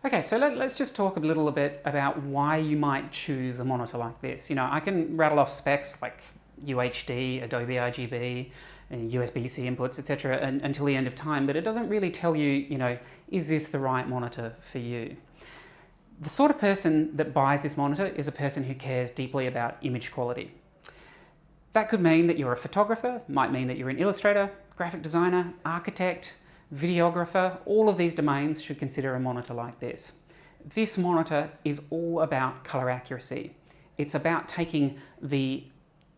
Okay, so let's just talk a little bit about why you might choose a monitor like this. You know, I can rattle off specs like UHD, Adobe RGB, USB-C inputs, etc. until the end of time, but it doesn't really tell you, you know, is this the right monitor for you? The sort of person that buys this monitor is a person who cares deeply about image quality. That could mean that you're a photographer, might mean that you're an illustrator, graphic designer, architect, videographer. All of these domains should consider a monitor like this. This monitor is all about color accuracy. It's about taking the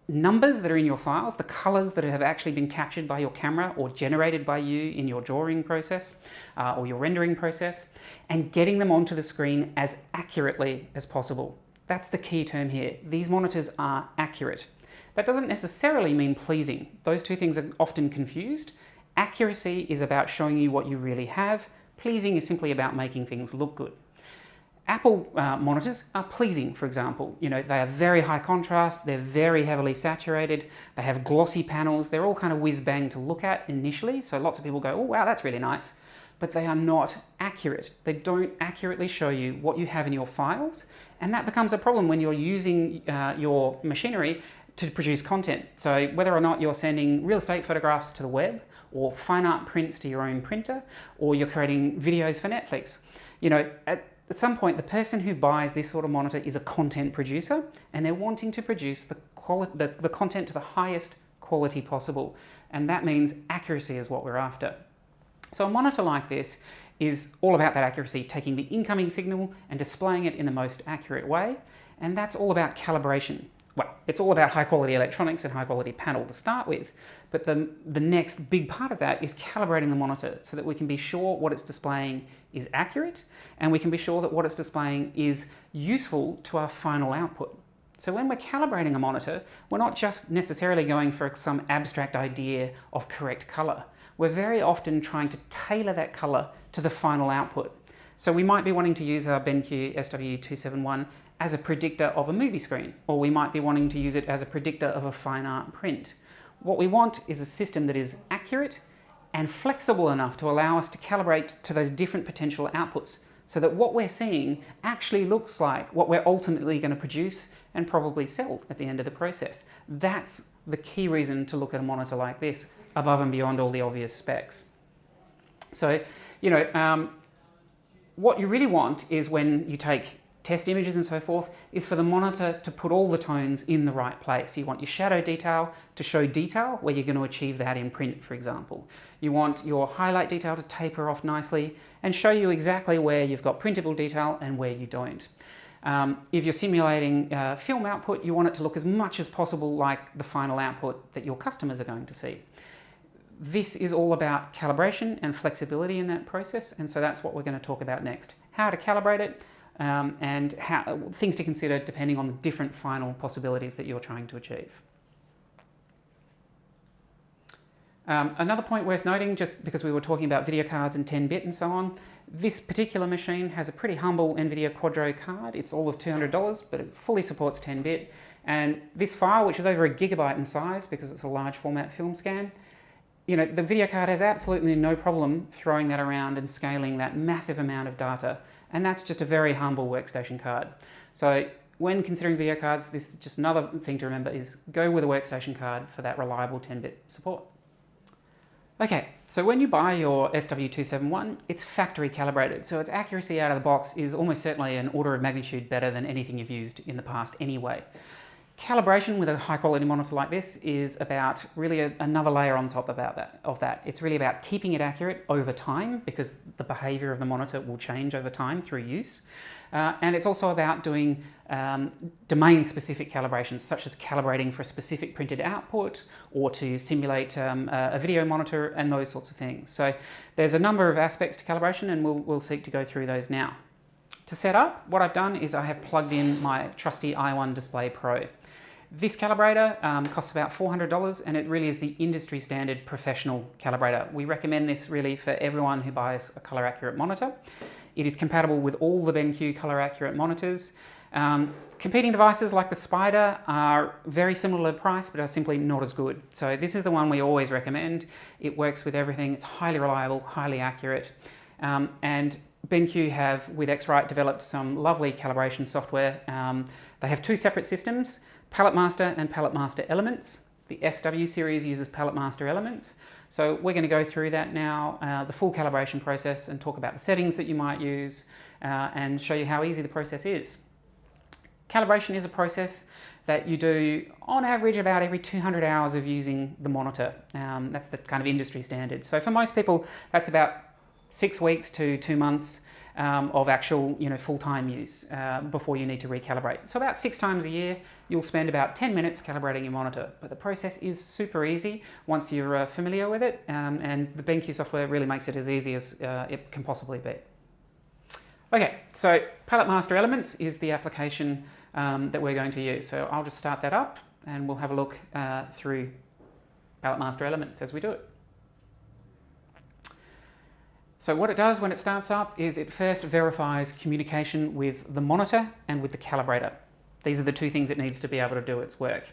numbers that are in your files, the colors that have actually been captured by your camera or generated by you in your drawing process or your rendering process, and getting them onto the screen as accurately as possible. That's the key term here. These monitors are accurate. That doesn't necessarily mean pleasing. Those two things are often confused. Accuracy is about showing you what you really have. Pleasing is simply about making things look good. Apple monitors are pleasing, for example. You know, they are very high contrast, they're very heavily saturated, they have glossy panels, they're all kind of whiz-bang to look at initially, so lots of people go, oh wow, that's really nice, but they are not accurate. They don't accurately show you what you have in your files, and that becomes a problem when you're using your machinery to produce content. So whether or not you're sending real estate photographs to the web, or fine art prints to your own printer, or you're creating videos for Netflix, you know, at some point, the person who buys this sort of monitor is a content producer, and they're wanting to produce the content to the highest quality possible. And that means accuracy is what we're after. So a monitor like this is all about that accuracy, taking the incoming signal and displaying it in the most accurate way. And that's all about calibration. Well, it's all about high quality electronics and high quality panel to start with, but the next big part of that is calibrating the monitor so that we can be sure what it's displaying is accurate, and we can be sure that what it's displaying is useful to our final output. So when we're calibrating a monitor, we're not just necessarily going for some abstract idea of correct color. We're very often trying to tailor that color to the final output. So we might be wanting to use our BenQ SW271 as a predictor of a movie screen, or we might be wanting to use it as a predictor of a fine art print. What we want is a system that is accurate and flexible enough to allow us to calibrate to those different potential outputs so that what we're seeing actually looks like what we're ultimately going to produce and probably sell at the end of the process. That's the key reason to look at a monitor like this above and beyond all the obvious specs. So, you know, what you really want is when you take test images and so forth, is for the monitor to put all the tones in the right place. You want your shadow detail to show detail where you're going to achieve that in print, for example. You want your highlight detail to taper off nicely and show you exactly where you've got printable detail and where you don't. If you're simulating film output, you want it to look as much as possible like the final output that your customers are going to see. This is all about calibration and flexibility in that process, and so that's what we're going to talk about next. How to calibrate it, and things to consider depending on the different final possibilities that you're trying to achieve. Another point worth noting, just because we were talking about video cards and 10-bit and so on, this particular machine has a pretty humble NVIDIA Quadro card. It's all of $200, but it fully supports 10-bit. And this file, which is over 1 gigabyte in size because it's a large format film scan, you know, the video card has absolutely no problem throwing that around and scaling that massive amount of data. And that's just a very humble workstation card. So when considering video cards, this is just another thing to remember is go with a workstation card for that reliable 10-bit support. Okay, so when you buy your SW271, it's factory calibrated. So its accuracy out of the box is almost certainly an order of magnitude better than anything you've used in the past anyway. Calibration with a high quality monitor like this is about really another layer on top of that. It's really about keeping it accurate over time because the behavior of the monitor will change over time through use. And it's also about doing domain-specific calibrations, such as calibrating for a specific printed output or to simulate a video monitor and those sorts of things. So there's a number of aspects to calibration, and we'll seek to go through those now. To set up, what I've done is I have plugged in my trusty i1 Display Pro. This calibrator costs about $400, and it really is the industry standard professional calibrator. We recommend this really for everyone who buys a color accurate monitor. It is compatible with all the BenQ color accurate monitors. Competing devices like the Spider are very similar to price, but are simply not as good. So this is the one we always recommend. It works with everything. It's highly reliable, highly accurate. And BenQ have, with X-Rite, developed some lovely calibration software. They have two separate systems, Palette Master and Palette Master Elements. The SW series uses Palette Master Elements. So we're going to go through that now, the full calibration process, and talk about the settings that you might use and show you how easy the process is. Calibration is a process that you do on average about every 200 hours of using the monitor. That's the kind of industry standard. So for most people, that's about 6 weeks to 2 months of actual, full-time use before you need to recalibrate. So about 6 times a year, you'll spend about 10 minutes calibrating your monitor. But the process is super easy once you're familiar with it, and the BenQ software really makes it as easy as it can possibly be. Okay, so Palette Master Elements is the application that we're going to use. So I'll just start that up and we'll have a look through Palette Master Elements as we do it. So what it does when it starts up is it first verifies communication with the monitor and with the calibrator. These are the two things it needs to be able to do its work.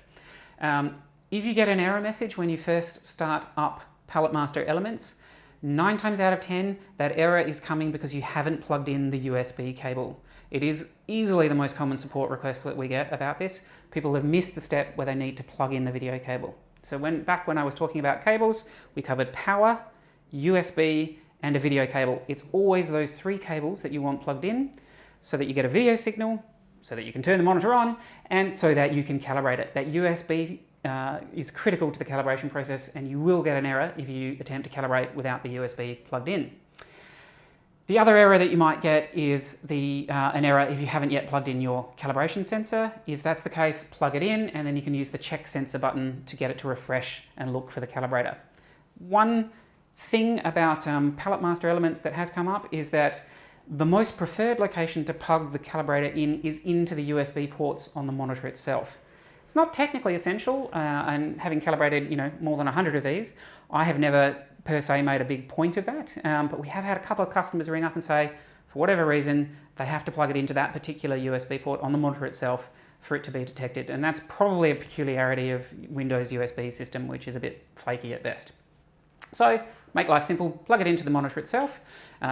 If you get an error message when you first start up Palette Master Elements, 9 times out of 10, that error is coming because you haven't plugged in the USB cable. It is easily the most common support request that we get about this. People have missed the step where they need to plug in the video cable. So back when I was talking about cables, we covered power, USB, and a video cable. It's always those 3 cables that you want plugged in so that you get a video signal, so that you can turn the monitor on, and so that you can calibrate it. That USB is critical to the calibration process, and you will get an error if you attempt to calibrate without the USB plugged in. The other error that you might get is an error if you haven't yet plugged in your calibration sensor. If that's the case, plug it in, and then you can use the check sensor button to get it to refresh and look for the calibrator. One thing about Palette Master Elements that has come up is that the most preferred location to plug the calibrator in is into the USB ports on the monitor itself. It's not technically essential, and having calibrated more than 100 of these, I have never per se made a big point of that, but we have had a couple of customers ring up and say, for whatever reason, they have to plug it into that particular USB port on the monitor itself for it to be detected, and that's probably a peculiarity of Windows USB system, which is a bit flaky at best. So, make life simple, plug it into the monitor itself.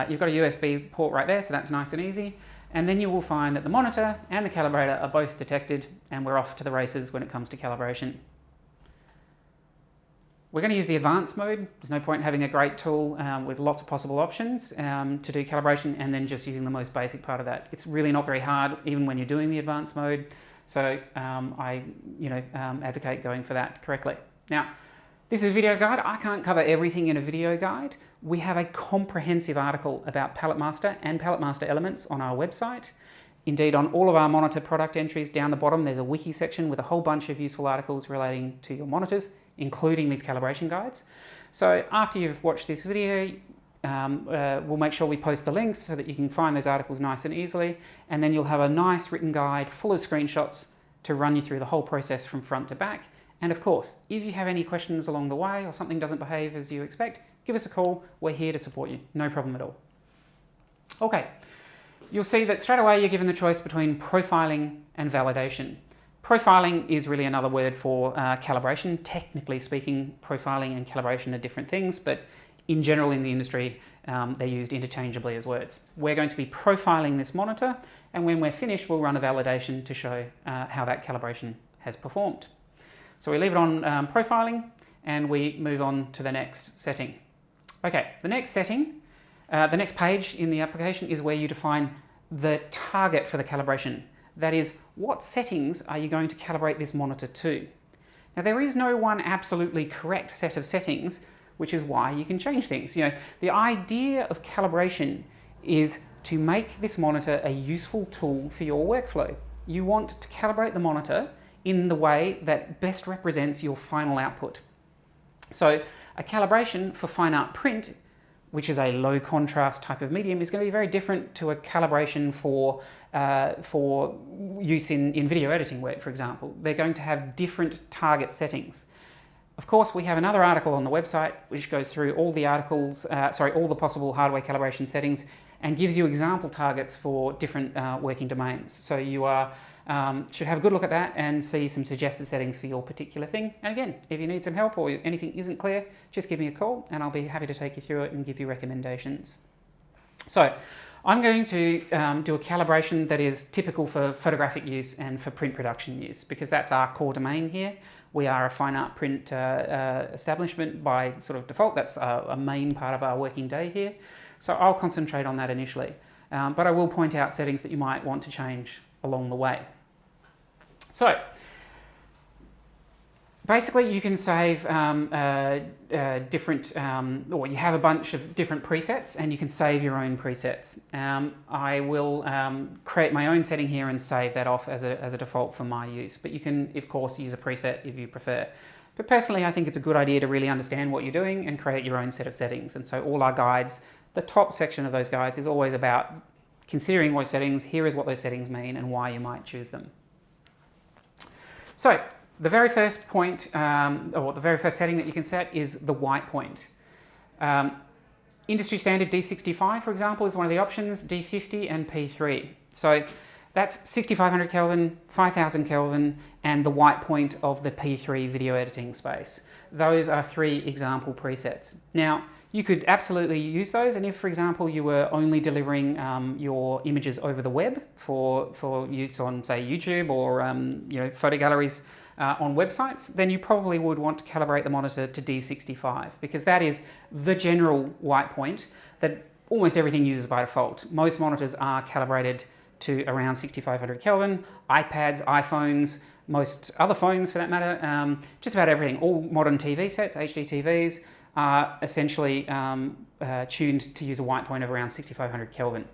You've got a USB port right there, so that's nice and easy. And then you will find that the monitor and the calibrator are both detected, and we're off to the races when it comes to calibration. We're going to use the advanced mode. There's no point having a great tool with lots of possible options to do calibration and then just using the most basic part of that. It's really not very hard, even when you're doing the advanced mode. So I advocate going for that correctly. Now, this is a video guide. I can't cover everything in a video guide. We have a comprehensive article about Palette Master and Palette Master Elements on our website. Indeed, on all of our monitor product entries down the bottom, there's a wiki section with a whole bunch of useful articles relating to your monitors, including these calibration guides. So after you've watched this video, we'll make sure we post the links so that you can find those articles nice and easily, and then you'll have a nice written guide full of screenshots to run you through the whole process from front to back. And of course, if you have any questions along the way or something doesn't behave as you expect, give us a call. We're here to support you. No problem at all. Okay, you'll see that straight away you're given the choice between profiling and validation. Profiling is really another word for calibration. Technically speaking, profiling and calibration are different things, but in general in the industry, they're used interchangeably as words. We're going to be profiling this monitor, and when we're finished, we'll run a validation to show how that calibration has performed. So we leave it on profiling, and we move on to the next setting. Okay, the next setting, the next page in the application is where you define the target for the calibration. That is, what settings are you going to calibrate this monitor to? Now, there is no one absolutely correct set of settings, which is why you can change things. The idea of calibration is to make this monitor a useful tool for your workflow. You want to calibrate the monitor in the way that best represents your final output. So a calibration for fine art print, which is a low contrast type of medium, is going to be very different to a calibration for use in video editing work, for example. They're going to have different target settings. Of course, we have another article on the website which goes through all the all the possible hardware calibration settings and gives you example targets for different working domains. So you should have a good look at that and see some suggested settings for your particular thing. And again, if you need some help or anything isn't clear, just give me a call and I'll be happy to take you through it and give you recommendations. So I'm going to do a calibration that is typical for photographic use and for print production use, because that's our core domain here. We are a fine art print establishment by sort of default. That's a main part of our working day here. So I'll concentrate on that initially, but I will point out settings that you might want to change along the way. So basically, you can save different, or you have a bunch of different presets, and you can save your own presets. I will create my own setting here and save that off as a default for my use, but you can, of course, use a preset if you prefer. But personally, I think it's a good idea to really understand what you're doing and create your own set of settings. And so all our guides, the top section of those guides is always about considering what settings, here is what those settings mean and why you might choose them. So the very first point, or the very first setting that you can set is the white point. Industry standard D65, for example, is one of the options, D50 and P3. So that's 6500 Kelvin, 5000 Kelvin, and the white point of the P3 video editing space. Those are 3 example presets. Now, you could absolutely use those, and if, for example, you were only delivering your images over the web for use on, say, YouTube or photo galleries on websites, then you probably would want to calibrate the monitor to D65, because that is the general white point that almost everything uses by default. Most monitors are calibrated to around 6500 Kelvin, iPads, iPhones, most other phones for that matter, just about everything. All modern TV sets, HD TVs, are essentially tuned to use a white point of around 6500 Kelvin.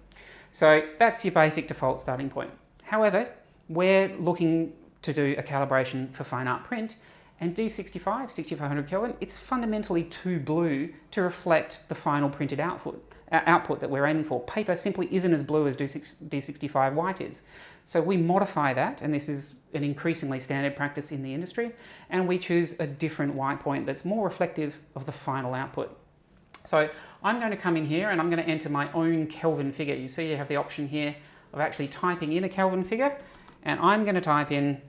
So that's your basic default starting point. However, we're looking to do a calibration for fine art print, and D65, 6500 Kelvin, it's fundamentally too blue to reflect the final printed output that we're aiming for. Paper simply isn't as blue as D65 white is. So we modify that, and this is an increasingly standard practice in the industry, and we choose a different white point that's more reflective of the final output. So I'm going to come in here and I'm going to enter my own Kelvin figure. You see you have the option here of actually typing in a Kelvin figure, and I'm going to type in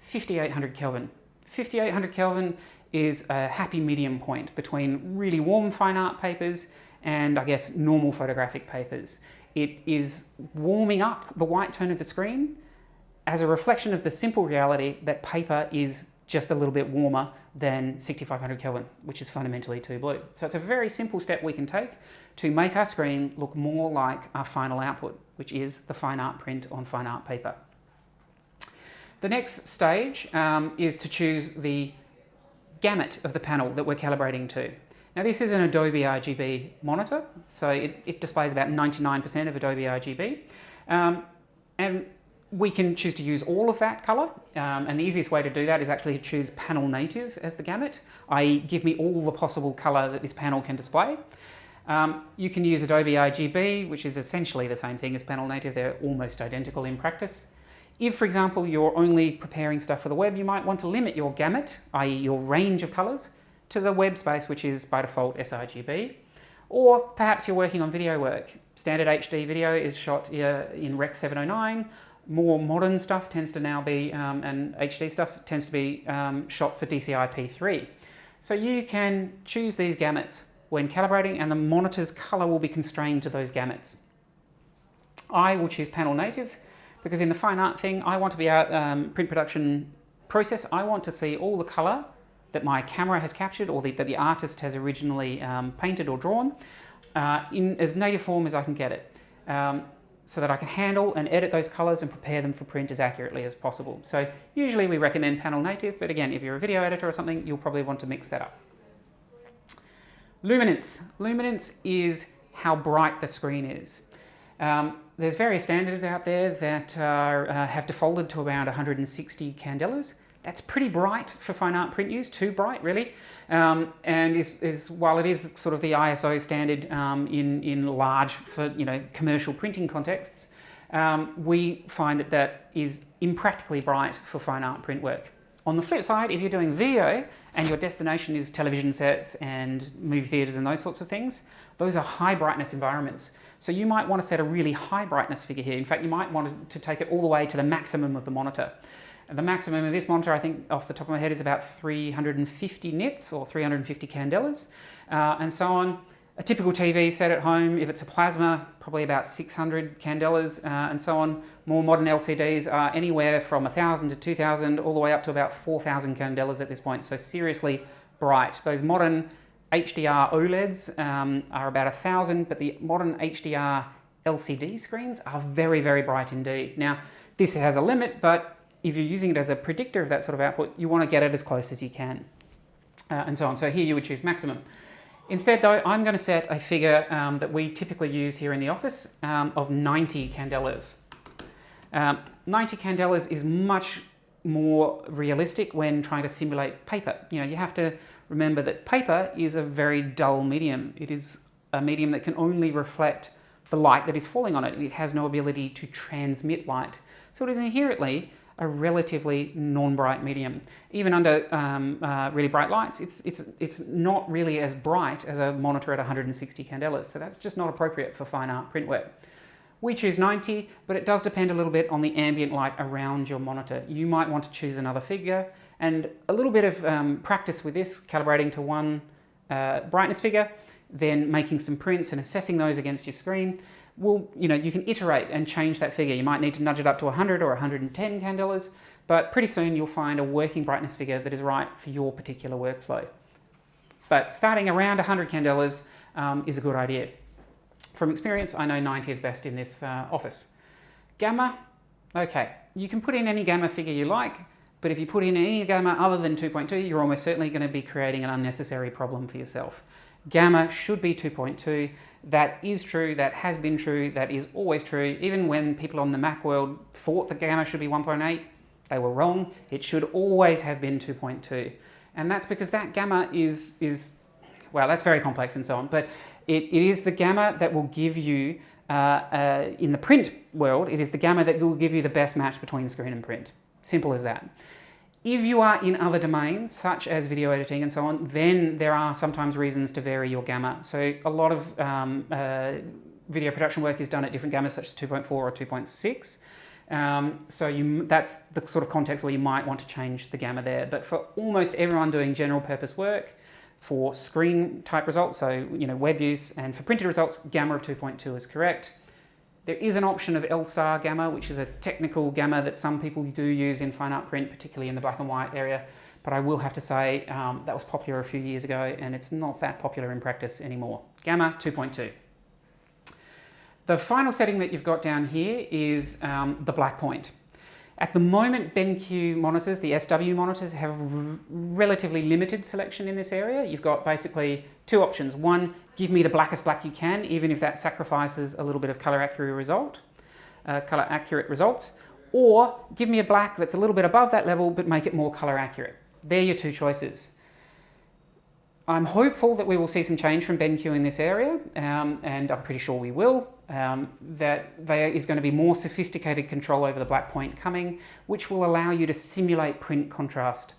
5800 Kelvin. 5800 Kelvin is a happy medium point between really warm fine art papers and, I guess, normal photographic papers. It is warming up the white tone of the screen as a reflection of the simple reality that paper is just a little bit warmer than 6500 Kelvin, which is fundamentally too blue. So it's a very simple step we can take to make our screen look more like our final output, which is the fine art print on fine art paper. The next stage is to choose the gamut of the panel that we're calibrating to. Now, this is an Adobe RGB monitor, so it displays about 99% of Adobe RGB. And we can choose to use all of that color, and the easiest way to do that is actually to choose panel native as the gamut, i.e. give me all the possible color that this panel can display. You can use Adobe RGB, which is essentially the same thing as panel native. They're almost identical in practice. If, for example, you're only preparing stuff for the web, you might want to limit your gamut, i.e. your range of colors, to the web space, which is by default sRGB. Or perhaps you're working on video work. Standard HD video is shot in Rec 709. More modern stuff tends to now be, and HD stuff tends to be shot for DCI P3. So you can choose these gamuts when calibrating, and the monitor's color will be constrained to those gamuts. I will choose panel native, because in the fine art thing, I want to be a print production process. I want to see all the color that my camera has captured, or that the artist has originally painted or drawn, in as native form as I can get it, so that I can handle and edit those colors and prepare them for print as accurately as possible. So usually we recommend panel native, but again, if you're a video editor or something, you'll probably want to mix that up. Luminance. Luminance is how bright the screen is. There's various standards out there that have defaulted to around 160 candelas. That's pretty bright for fine art print use, too bright really, and while it is sort of the ISO standard in large for commercial printing contexts, we find that is impractically bright for fine art print work. On the flip side, if you're doing video and your destination is television sets and movie theaters and those sorts of things, those are high brightness environments. So you might want to set a really high brightness figure here. In fact, you might want to take it all the way to the maximum of the monitor. And the maximum of this monitor, I think off the top of my head, is about 350 nits or 350 candelas and so on. A typical TV set at home, if it's a plasma, probably about 600 candelas and so on. More modern LCDs are anywhere from 1,000 to 2,000, all the way up to about 4,000 candelas at this point. So seriously bright. Those modern HDR OLEDs are about 1,000, but the modern HDR LCD screens are very, very bright indeed. Now, this has a limit, but if you're using it as a predictor of that sort of output, you want to get it as close as you can, and so on. So here you would choose maximum. Instead, though, I'm going to set a figure that we typically use here in the office of 90 candelas. 90 candelas is much more realistic when trying to simulate paper. You know, you have to remember that paper is a very dull medium. It is a medium that can only reflect the light that is falling on it. It has no ability to transmit light. So it is inherently a relatively non-bright medium. Even under really bright lights, it's not really as bright as a monitor at 160 candelas. So that's just not appropriate for fine art print work. We choose 90, but it does depend a little bit on the ambient light around your monitor. You might want to choose another figure, and a little bit of practice with this, calibrating to one brightness figure, then making some prints and assessing those against your screen. Well, you know, you can iterate and change that figure. You might need to nudge it up to 100 or 110 candelas, but pretty soon you'll find a working brightness figure that is right for your particular workflow. But starting around 100 candelas is a good idea. From experience, I know 90 is best in this office. Gamma, okay, you can put in any gamma figure you like, but if you put in any gamma other than 2.2, you're almost certainly going to be creating an unnecessary problem for yourself. Gamma should be 2.2. That is true, that has been true, that is always true. Even when people on the Mac world thought the gamma should be 1.8, they were wrong. It should always have been 2.2. And that's because that gamma is well, that's very complex and so on, but it is the gamma that will give you, in the print world, it is the gamma that will give you the best match between screen and print. Simple as that. If you are in other domains, such as video editing and so on, then there are sometimes reasons to vary your gamma. So a lot of video production work is done at different gammas, such as 2.4 or 2.6. That's the sort of context where you might want to change the gamma there. But for almost everyone doing general purpose work, for screen type results, so you know, web use, and for printed results, gamma of 2.2 is correct. There is an option of L-star gamma, which is a technical gamma that some people do use in fine art print, particularly in the black and white area. But I will have to say that was popular a few years ago, and it's not that popular in practice anymore. Gamma 2.2. The final setting that you've got down here is the black point. At the moment, BenQ monitors, the SW monitors, have relatively limited selection in this area. You've got basically two options. One, give me the blackest black you can, even if that sacrifices a little bit of color accurate results, or give me a black that's a little bit above that level, but make it more color accurate. They're your two choices. I'm hopeful that we will see some change from BenQ in this area, and I'm pretty sure we will, that there is going to be more sophisticated control over the black point coming, which will allow you to simulate print contrast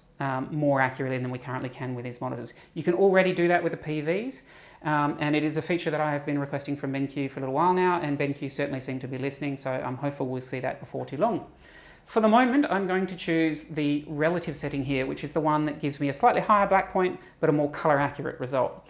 more accurately than we currently can with these monitors. You can already do that with the PVs, and it is a feature that I have been requesting from BenQ for a little while now, and BenQ certainly seem to be listening, so I'm hopeful we'll see that before too long. For the moment, I'm going to choose the relative setting here, which is the one that gives me a slightly higher black point, but a more color accurate result.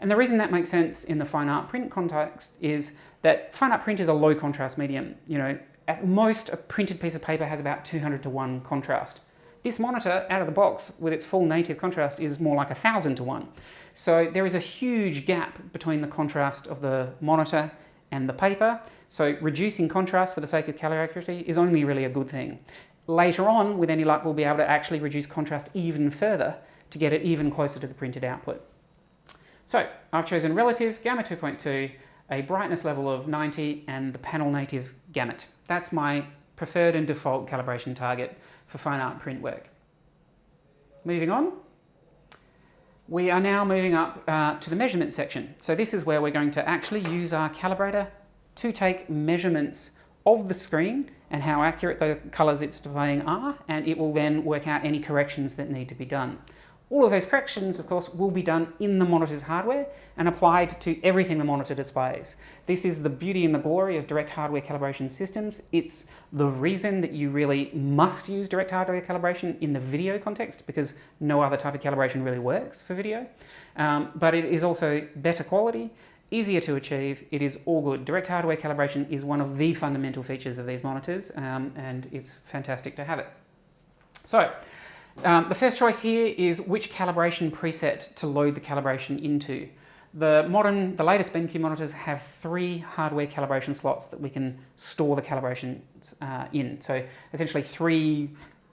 And the reason that makes sense in the fine art print context is that fine art print is a low contrast medium. You know, at most, a printed piece of paper has about 200 to 1 contrast. This monitor, out of the box, with its full native contrast, is more like 1,000 to 1. So there is a huge gap between the contrast of the monitor and the paper. So reducing contrast for the sake of color accuracy is only really a good thing. Later on, with any luck, we'll be able to actually reduce contrast even further to get it even closer to the printed output. So I've chosen relative, gamma 2.2, a brightness level of 90, and the panel native gamut. That's my preferred and default calibration target for fine art print work. Moving on. We are now moving up to the measurement section. So this is where we're going to actually use our calibrator to take measurements of the screen and how accurate the colors it's displaying are, and it will then work out any corrections that need to be done. All of those corrections, of course, will be done in the monitor's hardware and applied to everything the monitor displays. This is the beauty and the glory of direct hardware calibration systems. It's the reason that you really must use direct hardware calibration in the video context, because no other type of calibration really works for video. But it is also better quality, easier to achieve. It is all good. Direct hardware calibration is one of the fundamental features of these monitors, and it's fantastic to have it. So, the first choice here is which calibration preset to load the calibration into. The latest BenQ monitors have 3 hardware calibration slots that we can store the calibrations in. So essentially 3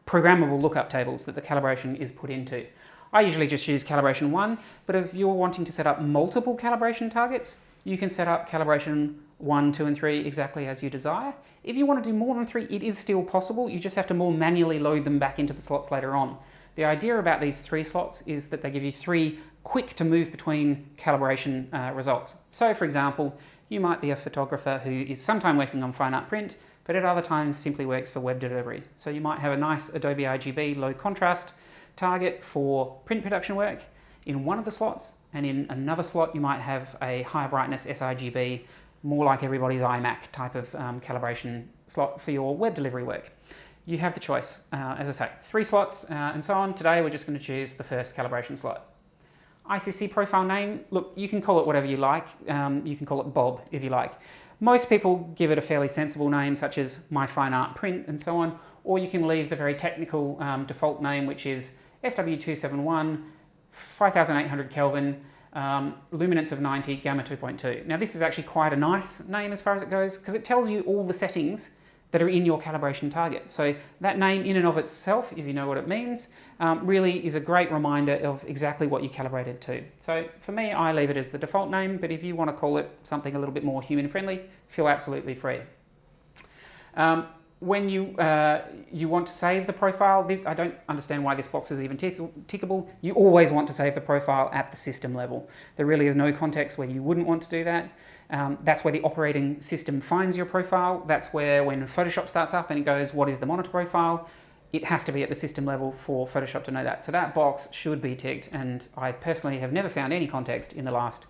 programmable lookup tables that the calibration is put into. I usually just use calibration 1, but if you're wanting to set up multiple calibration targets, you can set up calibration 1, 2, and 3 exactly as you desire. If you want to do more than 3, it is still possible. You just have to more manually load them back into the slots later on. The idea about these 3 slots is that they give you 3 quick to move between calibration results. So for example, you might be a photographer who is sometimes working on fine art print, but at other times simply works for web delivery. So you might have a nice Adobe RGB low contrast target for print production work in one of the slots, and in another slot you might have a high brightness sRGB, more like everybody's iMac type of calibration slot for your web delivery work. You have the choice, as I say, 3 slots and so on. Today we're just going to choose the first calibration slot. ICC profile name, look, you can call it whatever you like. You can call it Bob if you like. Most people give it a fairly sensible name such as My Fine Art Print and so on, or you can leave the very technical default name, which is SW271, 5800 Kelvin, luminance of 90, gamma 2.2. Now this is actually quite a nice name as far as it goes, because it tells you all the settings that are in your calibration target. So that name in and of itself, if you know what it means, really is a great reminder of exactly what you calibrated to. So for me, I leave it as the default name, but if you want to call it something a little bit more human friendly, feel absolutely free. When you want to save the profile, I don't understand why this box is even tickable. You always want to save the profile at the system level. There really is no context where you wouldn't want to do that. That's where the operating system finds your profile. That's where when Photoshop starts up and it goes, what is the monitor profile? It has to be at the system level for Photoshop to know that. So that box should be ticked, and I personally have never found any context in the last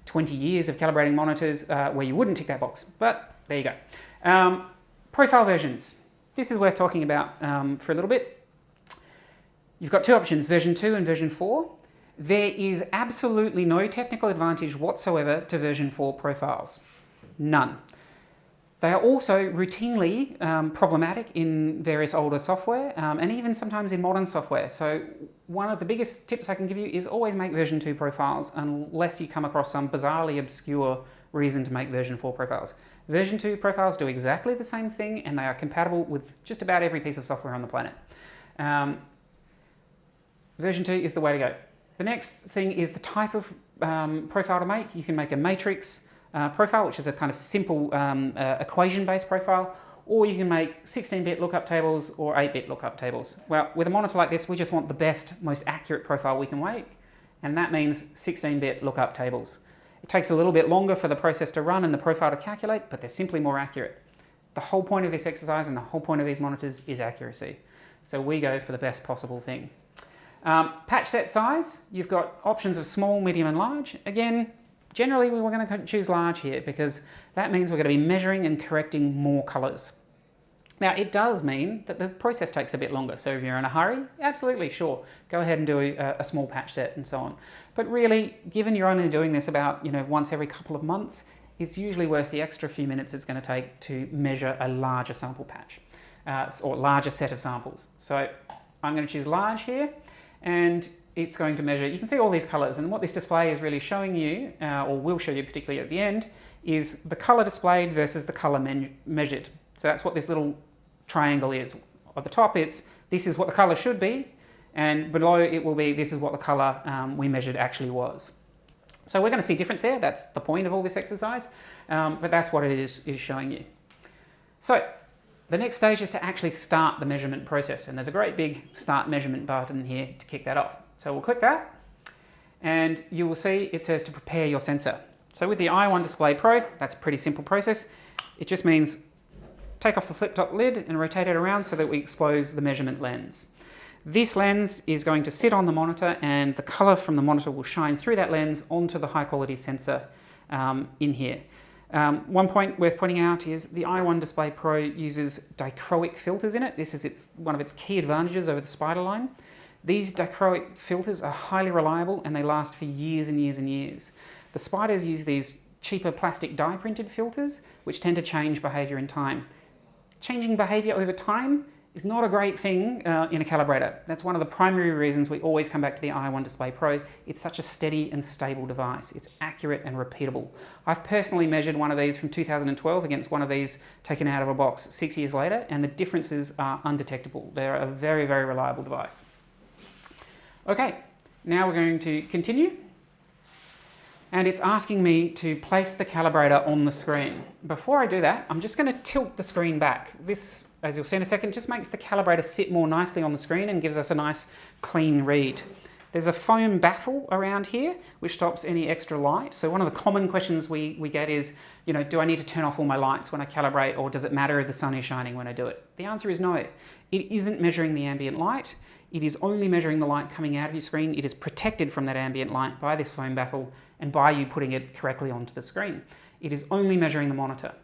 20 years of calibrating monitors where you wouldn't tick that box, but there you go. Profile versions. This is worth talking about for a little bit. You've got 2 options, version 2 and version 4. There is absolutely no technical advantage whatsoever to version 4 profiles. None. They are also routinely problematic in various older software and even sometimes in modern software. So one of the biggest tips I can give you is always make version 2 profiles unless you come across some bizarrely obscure reason to make version 4 profiles. Version 2 profiles do exactly the same thing, and they are compatible with just about every piece of software on the planet. Version 2 is the way to go. The next thing is the type of profile to make. You can make a matrix profile, which is a kind of simple equation-based profile, or you can make 16-bit lookup tables or 8-bit lookup tables. Well, with a monitor like this, we just want the best, most accurate profile we can make, and that means 16-bit lookup tables. It takes a little bit longer for the process to run and the profile to calculate, but they're simply more accurate. The whole point of this exercise and the whole point of these monitors is accuracy. So we go for the best possible thing. Patch set size, you've got options of small, medium and large. Again, generally we were going to choose large here because that means we're going to be measuring and correcting more colours. Now it does mean that the process takes a bit longer, so if you're in a hurry, absolutely, sure, go ahead and do a small patch set and so on. But really, given you're only doing this about once every couple of months, it's usually worth the extra few minutes it's going to take to measure a larger sample patch or larger set of samples. So I'm going to choose large here, and it's going to measure, you can see all these colours, and what this display is really showing you, or will show you particularly at the end, is the colour displayed versus the colour measured. So that's what this little triangle is. At the top this is what the colour should be, and below it will be this is what the colour we measured actually was. So we're going to see difference there. That's the point of all this exercise, but that's what it is showing you. So the next stage is to actually start the measurement process, and there's a great big start measurement button here to kick that off. So we'll click that, and you will see it says to prepare your sensor. So with the i1 Display Pro, that's a pretty simple process. It just means take off the flip top lid and rotate it around so that we expose the measurement lens. This lens is going to sit on the monitor, and the color from the monitor will shine through that lens onto the high quality sensor in here. One point worth pointing out is the i1 Display Pro uses dichroic filters in it. This is one of its key advantages over the spider line. These dichroic filters are highly reliable and they last for years and years and years. The spiders use these cheaper plastic dye printed filters which tend to change behavior in time. Changing behavior over time is not a great thing in a calibrator. That's one of the primary reasons we always come back to the i1 Display Pro. It's such a steady and stable device. It's accurate and repeatable. I've personally measured one of these from 2012 against one of these taken out of a box 6 years later, and the differences are undetectable. They're a very, very reliable device. Okay, now we're going to continue. And it's asking me to place the calibrator on the screen. Before I do that, I'm just going to tilt the screen back. This, as you'll see in a second, just makes the calibrator sit more nicely on the screen and gives us a nice clean read. There's a foam baffle around here which stops any extra light. So one of the common questions we get is, you know, do I need to turn off all my lights when I calibrate, or does it matter if the sun is shining when I do it? The answer is no. It isn't measuring the ambient light. It is only measuring the light coming out of your screen. It is protected from that ambient light by this foam baffle and by you putting it correctly onto the screen. It is only measuring the monitor.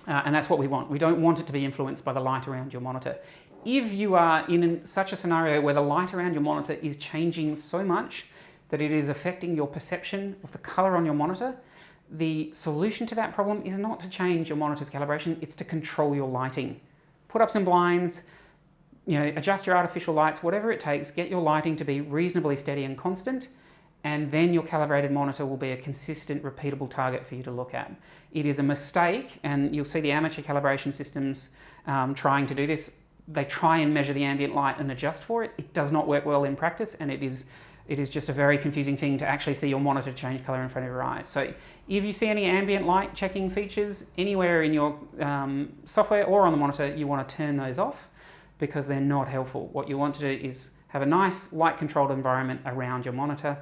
And that's what we want. We don't want it to be influenced by the light around your monitor. If you are in such a scenario where the light around your monitor is changing so much that it is affecting your perception of the color on your monitor, the solution to that problem is not to change your monitor's calibration, it's to control your lighting. Put up some blinds, you know, adjust your artificial lights, whatever it takes, get your lighting to be reasonably steady and constant, and then your calibrated monitor will be a consistent, repeatable target for you to look at. It is a mistake, and you'll see the amateur calibration systems trying to do this. They try and measure the ambient light and adjust for it. It does not work well in practice, and it is just a very confusing thing to actually see your monitor change color in front of your eyes. So if you see any ambient light checking features anywhere in your software or on the monitor, you want to turn those off because they're not helpful. What you want to do is have a nice light-controlled environment around your monitor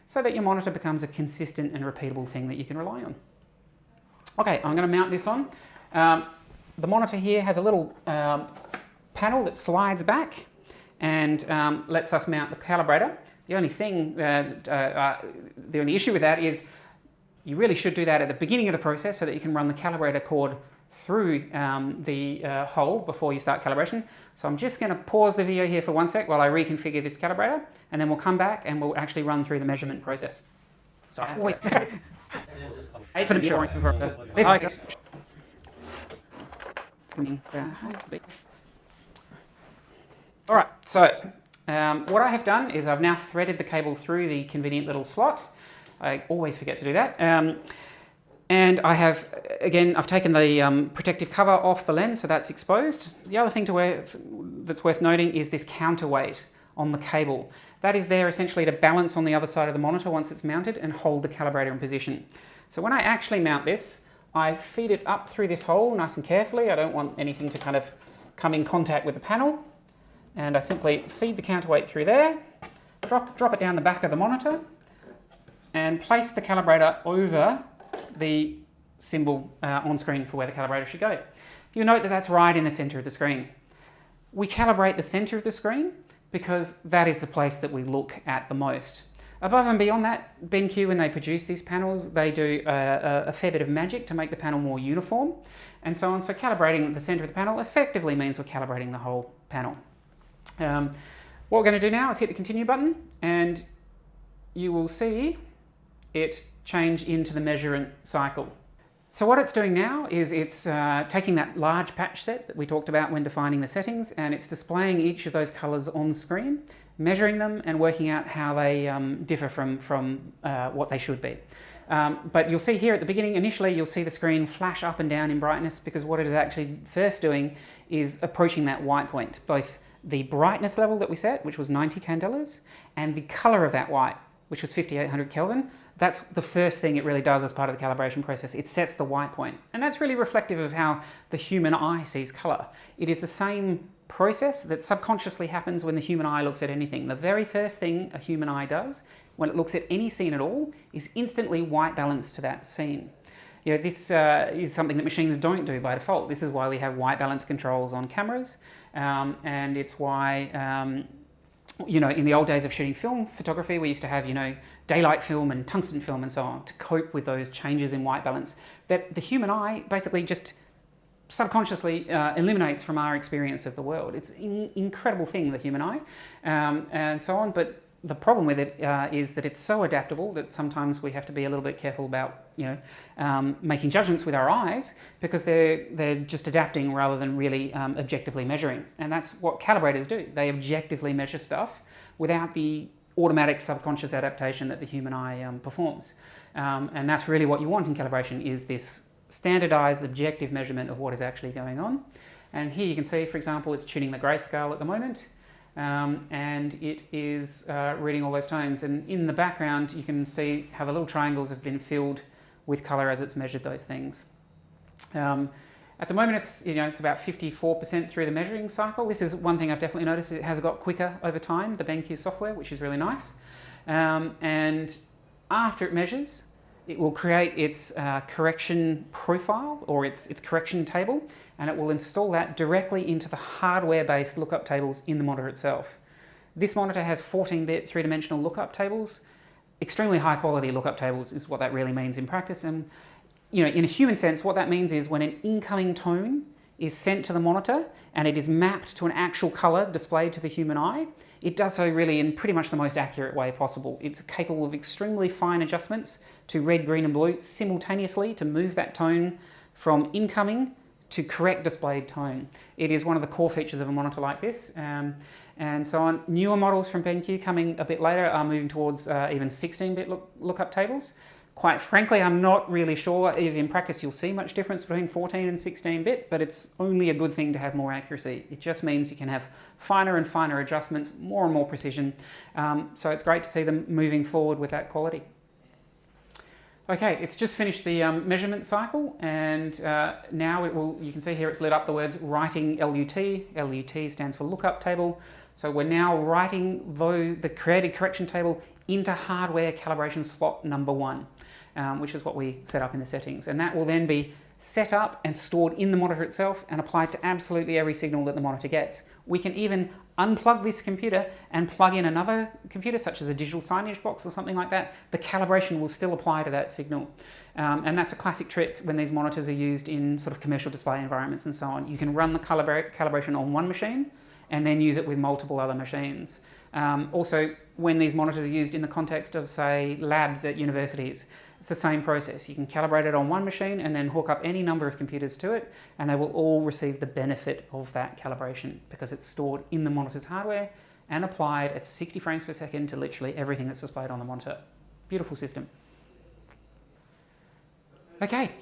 so that your monitor becomes a consistent and repeatable thing that you can rely on. Okay, I'm going to mount this on. The monitor here has a little panel that slides back and lets us mount the calibrator. The only thing, the only issue with that is you really should do that at the beginning of the process so that you can run the calibrator cord through the hole before you start calibration. So I'm just going to pause the video here for 1 sec while I reconfigure this calibrator, and then we'll come back and we'll actually run through the measurement process. So wait. All right, so what I have done is I've now threaded the cable through the convenient little slot. I always forget to do that. And I have, again, I've taken the protective cover off the lens, so that's exposed. The other thing that's worth noting is this counterweight on the cable. That is there essentially to balance on the other side of the monitor once it's mounted and hold the calibrator in position. So when I actually mount this, I feed it up through this hole nice and carefully. I don't want anything to kind of come in contact with the panel. And I simply feed the counterweight through there, drop it down the back of the monitor, and place the calibrator over the symbol on screen for where the calibrator should go. You'll note that that's right in the center of the screen. We calibrate the center of the screen because that is the place that we look at the most. Above and beyond that, BenQ, when they produce these panels, they do a fair bit of magic to make the panel more uniform and so on. So calibrating the center of the panel effectively means we're calibrating the whole panel. What we're going to do now is hit the continue button, and you will see it change into the measurement cycle. So what it's doing now is it's taking that large patch set that we talked about when defining the settings, and it's displaying each of those colors on screen, measuring them and working out how they differ from what they should be. But you'll see here at the beginning, initially you'll see the screen flash up and down in brightness because what it is actually first doing is approaching that white point, both the brightness level that we set, which was 90 candelas, and the color of that white, which was 5800 Kelvin. That's the first thing it really does as part of the calibration process. It sets the white point. And that's really reflective of how the human eye sees color. It is the same process that subconsciously happens when the human eye looks at anything. The very first thing a human eye does when it looks at any scene at all is instantly white balance to that scene. this is something that machines don't do by default. This is why we have white balance controls on cameras, and it's why in the old days of shooting film photography, we used to have daylight film and tungsten film and so on to cope with those changes in white balance that the human eye basically just subconsciously eliminates from our experience of the world. It's an incredible thing, the human eye, and so on. But the problem with it is that it's so adaptable that sometimes we have to be a little bit careful about making judgments with our eyes, because they're just adapting rather than really objectively measuring. And that's what calibrators do. They objectively measure stuff without the automatic subconscious adaptation that the human eye performs. And that's really what you want in calibration, is this standardized objective measurement of what is actually going on. And here you can see, for example, it's tuning the grayscale at the moment, and it is reading all those tones. And in the background you can see how the little triangles have been filled with color as it's measured those things. At the moment it's about 54% through the measuring cycle. This is one thing I've definitely noticed. It has got quicker over time, the BenQ software, which is really nice. And after it measures, it will create its correction profile, or its correction table, and it will install that directly into the hardware-based lookup tables in the monitor itself. This monitor has 14-bit three-dimensional lookup tables. Extremely high-quality lookup tables is what that really means in practice. And in a human sense, what that means is when an incoming tone is sent to the monitor and it is mapped to an actual color displayed to the human eye, it does so really in pretty much the most accurate way possible. It's capable of extremely fine adjustments to red, green and blue simultaneously to move that tone from incoming to correct displayed tone. It is one of the core features of a monitor like this. And so on. Newer models from BenQ coming a bit later are moving towards even 16-bit lookup tables. Quite frankly, I'm not really sure if in practice you'll see much difference between 14 and 16-bit, but it's only a good thing to have more accuracy. It just means you can have finer and finer adjustments, more and more precision. So it's great to see them moving forward with that quality. Okay, it's just finished the measurement cycle, and now you can see here it's lit up the words writing LUT. LUT stands for lookup table. So we're now writing the created correction table into hardware calibration slot number 1. Which is what we set up in the settings. And that will then be set up and stored in the monitor itself and applied to absolutely every signal that the monitor gets. We can even unplug this computer and plug in another computer, such as a digital signage box or something like that. The calibration will still apply to that signal. And that's a classic trick when these monitors are used in sort of commercial display environments and so on. You can run the calibration on one machine and then use it with multiple other machines. Also, when these monitors are used in the context of, say, labs at universities, it's the same process. You can calibrate it on one machine and then hook up any number of computers to it, and they will all receive the benefit of that calibration because it's stored in the monitor's hardware and applied at 60 frames per second to literally everything that's displayed on the monitor. Beautiful system. Okay,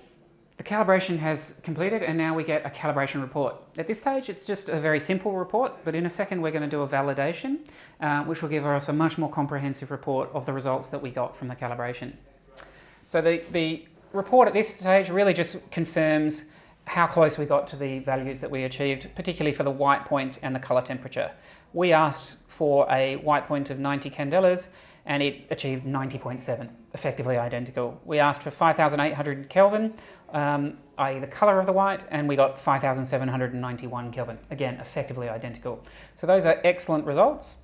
the calibration has completed and now we get a calibration report. At this stage, it's just a very simple report, but in a second we're going to do a validation, which will give us a much more comprehensive report of the results that we got from the calibration. So the report at this stage really just confirms how close we got to the values that we achieved, particularly for the white point and the color temperature. We asked for a white point of 90 candelas and it achieved 90.7, effectively identical. We asked for 5,800 Kelvin, i.e. the color of the white, and we got 5,791 Kelvin, again, effectively identical. So those are excellent results.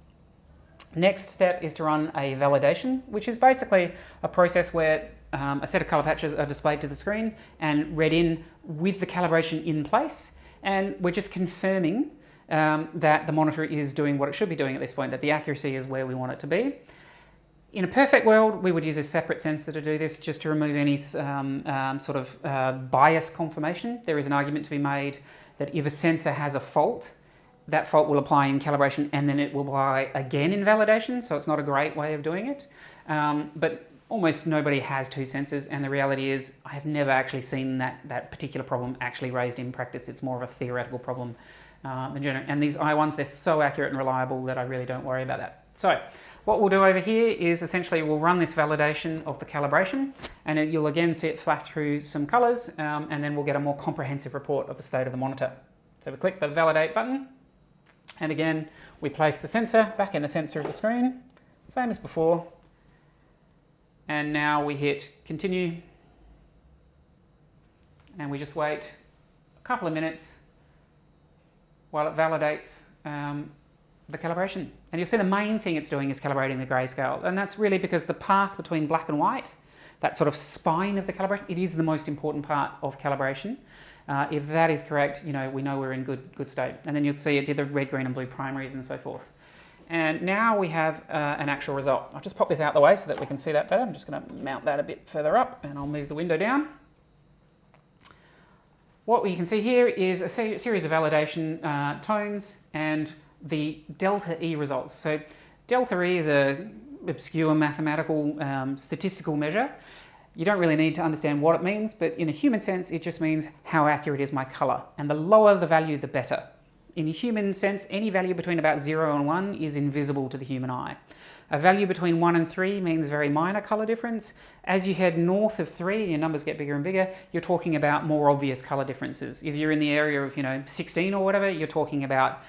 Next step is to run a validation, which is basically a process where a set of color patches are displayed to the screen and read in with the calibration in place, and we're just confirming that the monitor is doing what it should be doing at this point, that the accuracy is where we want it to be. In a perfect world, we would use a separate sensor to do this, just to remove any sort of bias confirmation. There is an argument to be made that if a sensor has a fault, that fault will apply in calibration and then it will apply again in validation, so it's not a great way of doing it. But almost nobody has two sensors, and the reality is I have never actually seen that particular problem actually raised in practice. It's more of a theoretical problem than general. And these i1s, they're so accurate and reliable that I really don't worry about that. So what we'll do over here is essentially we'll run this validation of the calibration, and you'll again see it flash through some colors, and then we'll get a more comprehensive report of the state of the monitor. So we click the validate button, and again we place the sensor back in the center of the screen, same as before. And now we hit continue, and we just wait a couple of minutes while it validates the calibration. And you'll see the main thing it's doing is calibrating the grayscale, and that's really because the path between black and white, that sort of spine of the calibration, it is the most important part of calibration. If that is correct, we know we're in good state. And then you'll see it did the red, green and blue primaries and so forth. And now we have an actual result. I'll just pop this out the way so that we can see that better. I'm just going to mount that a bit further up, and I'll move the window down. What we can see here is a series of validation tones and the delta E results. So delta E is an obscure mathematical statistical measure. You don't really need to understand what it means, but in a human sense, it just means how accurate is my colour. And the lower the value, the better. In a human sense, any value between about 0 and 1 is invisible to the human eye. A value between 1 and 3 means very minor colour difference. As you head north of 3, your numbers get bigger and bigger, you're talking about more obvious colour differences. If you're in the area of 16 or whatever, you're talking about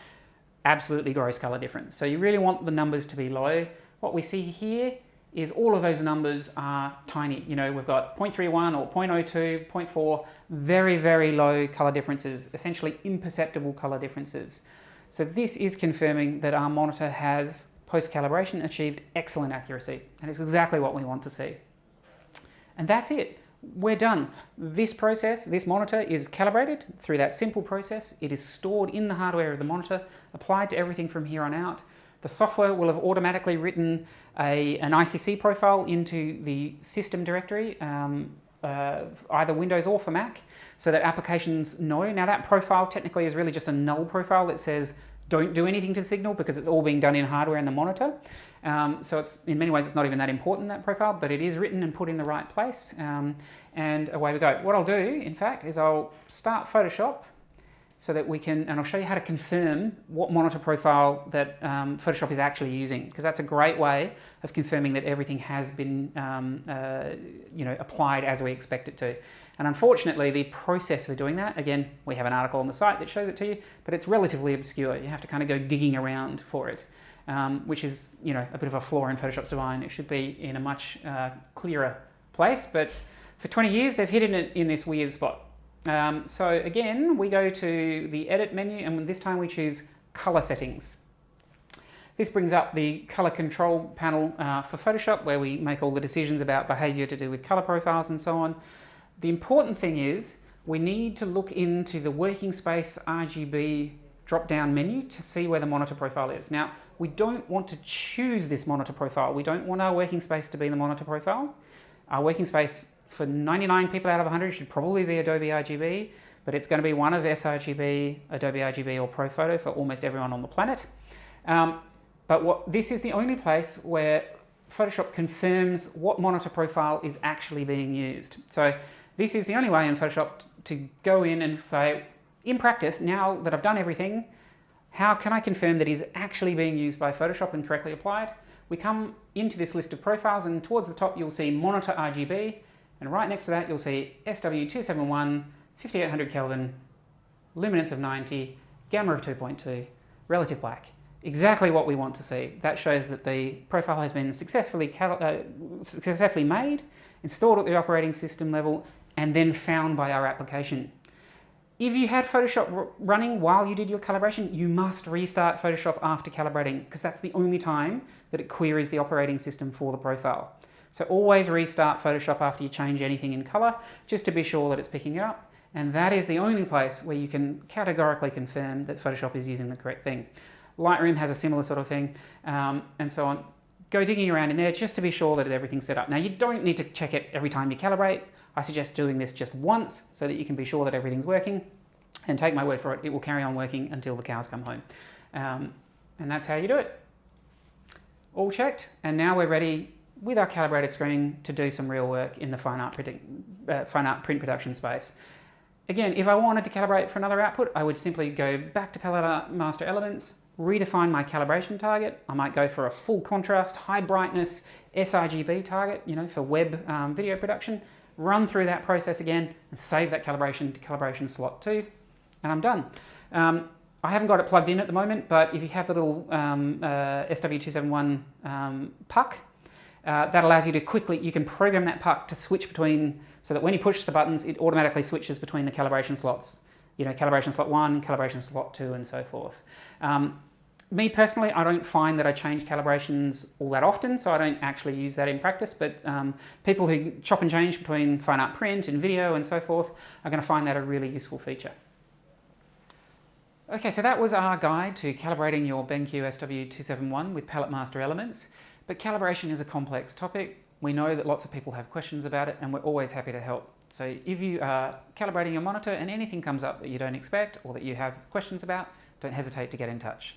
absolutely gross colour difference. So you really want the numbers to be low. What we see here is all of those numbers are tiny. We've got 0.31 or 0.02, 0.4, very, very low colour differences, essentially imperceptible colour differences. So this is confirming that our monitor has, post-calibration, achieved excellent accuracy, and it's exactly what we want to see. And that's it. We're done. This process, this monitor is calibrated through that simple process. It is stored in the hardware of the monitor, applied to everything from here on out. The software will have automatically written an ICC profile into the system directory, either Windows or for Mac, so that applications know. Now that profile technically is really just a null profile that says don't do anything to the signal because it's all being done in hardware in the monitor. So it's, in many ways, it's not even that important, that profile, but it is written and put in the right place, and away we go. What I'll do, in fact, is I'll start Photoshop so that we can, and I'll show you how to confirm what monitor profile that Photoshop is actually using, because that's a great way of confirming that everything has been applied as we expect it to. And unfortunately, the process for doing that, again, we have an article on the site that shows it to you, but it's relatively obscure. You have to kind of go digging around for it, which is a bit of a flaw in Photoshop's design. It should be in a much clearer place, but for 20 years, they've hidden it in this weird spot. So again, we go to the edit menu, and this time we choose color settings. This brings up the color control panel for Photoshop, where we make all the decisions about behavior to do with color profiles and so on. The important thing is we need to look into the working space RGB drop-down menu to see where the monitor profile is. Now, we don't want to choose this monitor profile. We don't want our working space to be the monitor profile. Our working space for 99 people out of 100 should probably be Adobe RGB, but it's going to be one of sRGB, Adobe RGB or ProPhoto for almost everyone on the planet. But this is the only place where Photoshop confirms what monitor profile is actually being used. So this is the only way in Photoshop to go in and say, in practice, now that I've done everything, how can I confirm that is actually being used by Photoshop and correctly applied? We come into this list of profiles, and towards the top you'll see monitor RGB, and right next to that you'll see SW271, 5800 Kelvin, luminance of 90, gamma of 2.2, relative black. Exactly what we want to see. That shows that the profile has been successfully made, installed at the operating system level, and then found by our application. If you had Photoshop running while you did your calibration, you must restart Photoshop after calibrating, because that's the only time that it queries the operating system for the profile. So always restart Photoshop after you change anything in color, just to be sure that it's picking it up. And that is the only place where you can categorically confirm that Photoshop is using the correct thing. Lightroom has a similar sort of thing, and so on. Go digging around in there just to be sure that everything's set up. Now, you don't need to check it every time you calibrate. I suggest doing this just once so that you can be sure that everything's working, and take my word for it, it will carry on working until the cows come home. And that's how you do it. All checked, and now we're ready with our calibrated screen to do some real work in the fine art print production space. Again, if I wanted to calibrate for another output, I would simply go back to Palette Art Master Elements, redefine my calibration target. I might go for a full contrast, high brightness sRGB target, for web video production. Run through that process again and save that calibration to calibration slot 2, and I'm done. I haven't got it plugged in at the moment, but if you have the little SW271 puck, That allows you to quickly, you can program that puck to switch between, so that when you push the buttons, it automatically switches between the calibration slots. You know, calibration slot 1, calibration slot 2, and so forth. Me personally, I don't find that I change calibrations all that often, so I don't actually use that in practice, but people who chop and change between fine art print and video and so forth are going to find that a really useful feature. Okay, so that was our guide to calibrating your BenQ SW271 with Palette Master elements, but calibration is a complex topic. We know that lots of people have questions about it, and we're always happy to help. So if you are calibrating your monitor and anything comes up that you don't expect or that you have questions about, don't hesitate to get in touch.